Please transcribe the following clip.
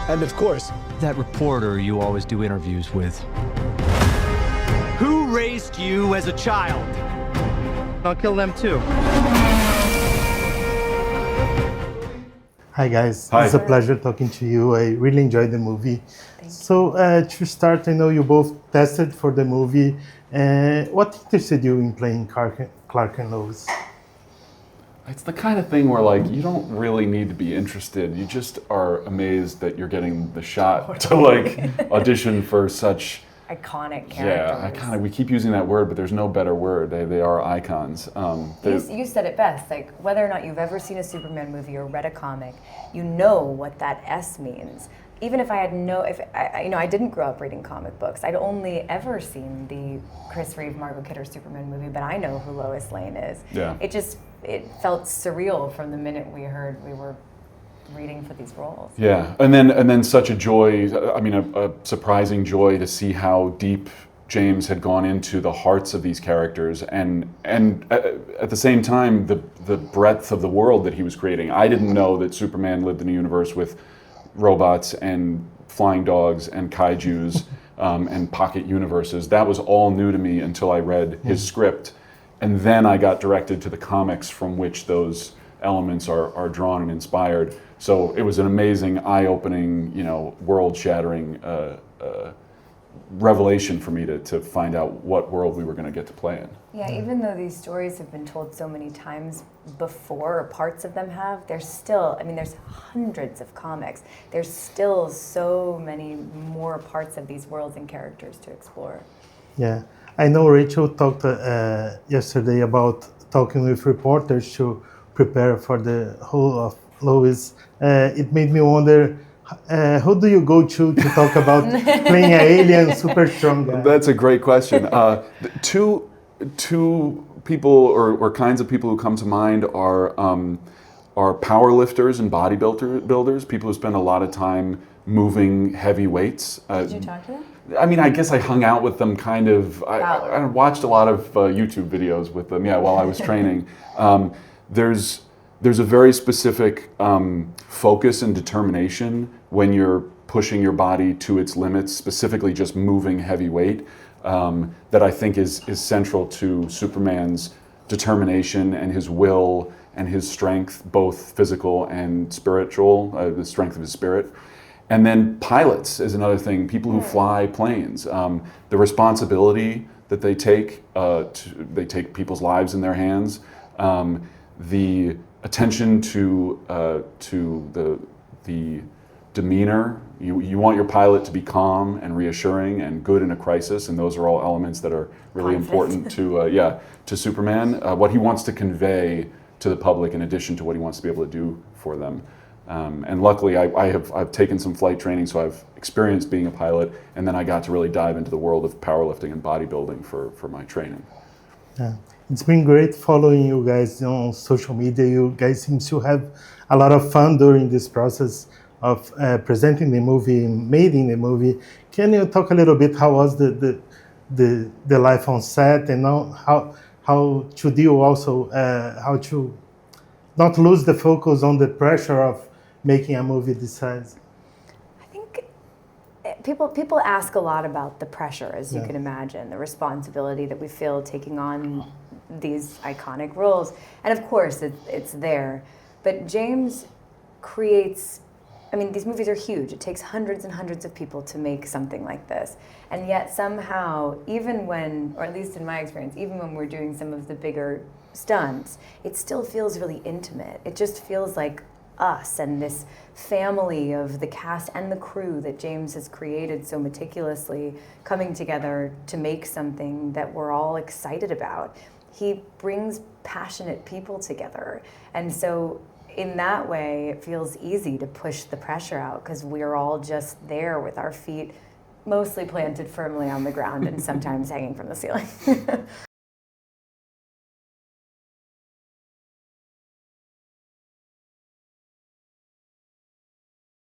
And of course, That reporter you always do interviews with. Who raised you as a child? I'll kill them too. Hi guys, Hi. it's a pleasure talking to you. I really enjoyed the movie. So to start, I know you both tested for the movie. What interested you in playing Clark and Lois? It's the kind of thing where like you don't really need to be interested. You just are amazed that you're getting the shot to like audition for such iconic characters. iconic. We keep using that word, but there's no better word. They are icons. You said it best. Like whether or not you've ever seen a Superman movie or read a comic, you know what that S means. Even if I had I didn't grow up reading comic books. I'd only ever seen the Chris Reeve, Margot Kidder Superman movie, but I know who Lois Lane is. Yeah. It felt surreal from the minute we heard we were reading for these roles. Yeah, and then such a joy. I mean, a surprising joy to see how deep James had gone into the hearts of these characters, and at the same time, the breadth of the world that he was creating. I didn't know that Superman lived in a universe with robots and flying dogs and kaijus and pocket universes. That was all new to me until I read his script, and then I got directed to the comics from which those elements are drawn and inspired. So it was an amazing, eye-opening, world-shattering revelation for me to find out what world we were going to get to play in. Yeah, even though these stories have been told so many times before, or parts of them have, there's still, there's hundreds of comics. There's still so many more parts of these worlds and characters to explore. Yeah, I know Rachel talked yesterday about talking with reporters to prepare for the whole of Lois. It made me wonder, who do you go to talk about playing an alien super strong guy? That's a great question. Two people or kinds of people who come to mind are power lifters and bodybuilders, people who spend a lot of time moving heavy weights. Did you talk to them? I guess I hung out with them kind of. I watched a lot of YouTube videos with them, while I was training. There's a very specific focus and determination when you're pushing your body to its limits, specifically just moving heavy weight, that I think is central to Superman's determination and his will and his strength, both physical and spiritual, the strength of his spirit. And then pilots is another thing, people who fly planes. The responsibility that they take people's lives in their hands, the attention to the demeanor. You want your pilot to be calm and reassuring and good in a crisis, and those are all elements that are really important to Superman. What he wants to convey to the public, in addition to what he wants to be able to do for them. And luckily, I've taken some flight training, so I've experienced being a pilot, and then I got to really dive into the world of powerlifting and bodybuilding for my training. Yeah. It's been great following you guys on social media. You guys seem to have a lot of fun during this process of presenting the movie, making the movie. Can you talk a little bit how was the life on set, and how to deal also, how to not lose the focus on the pressure of making a movie this size? I think people ask a lot about the pressure, as you can imagine, the responsibility that we feel taking on these iconic roles. And of course, it's there. But James creates, these movies are huge. It takes hundreds and hundreds of people to make something like this. And yet somehow, even when, or at least in my experience, even when we're doing some of the bigger stunts, it still feels really intimate. It just feels like us and this family of the cast and the crew that James has created so meticulously coming together to make something that we're all excited about. He brings passionate people together. And so in that way, it feels easy to push the pressure out because we're all just there with our feet mostly planted firmly on the ground and sometimes hanging from the ceiling.